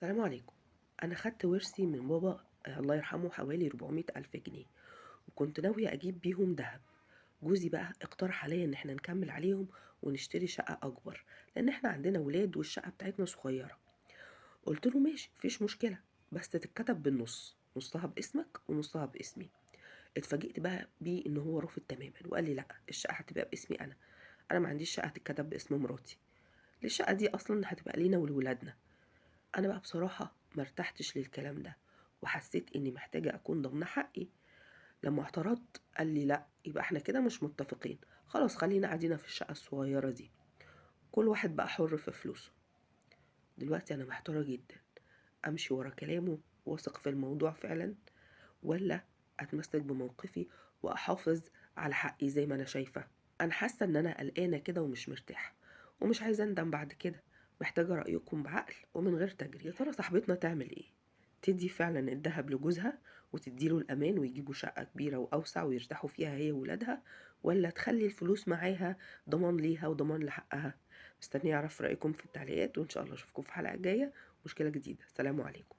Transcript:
السلام عليكم. أنا خدت ورثي من بابا الله يرحمه حوالي 400,000 جنيه، وكنت ناوية أجيب بيهم دهب. جوزي بقى اقترح عليا إن احنا نكمل عليهم ونشتري شقة أكبر، لأن احنا عندنا ولاد والشقة بتاعتنا صغيرة. قلت له ماشي مفيش مشكلة، بس تتكتب بالنص، نصها باسمك ونصها باسمي. اتفاجئت بقى بيه إن هو رافض تماما وقال لي لأ، الشقة هتبقى باسمي أنا ما عنديش شقة تتكتب باسم مراتي. الشقة دي أصلا هتبقى لينا ولولادنا. أنا بقى بصراحة ما ارتحتش للكلام ده، وحسيت إني محتاجة أكون ضامنة حقي. لما اعترضت قال لي لأ، يبقى احنا كده مش متفقين، خلاص خلينا قاعدين في الشقة الصغيرة دي، كل واحد بقى حر في فلوسه. دلوقتي أنا محتارة جدا، أمشي ورا كلامه واثق في الموضوع فعلا، ولا أتمسك بموقفي وأحافظ على حقي زي ما أنا شايفة. أنا حاسة إن أنا قلقانة كده ومش مرتاحة، ومش عايزة أندم بعد كده. محتاجة رأيكم بعقل ومن غير تجريح. يا ترى صاحبتنا تعمل إيه؟ تدي فعلا الذهب لجوزها وتديله الأمان ويجيبوا شقة كبيرة وأوسع ويرتاحوا فيها هي وولادها، ولا تخلي الفلوس معاها ضمان ليها وضمان لحقها؟ مستنية أعرف رأيكم في التعليقات، وإن شاء الله أشوفكم في حلقة جاية مشكلة جديدة. سلام عليكم.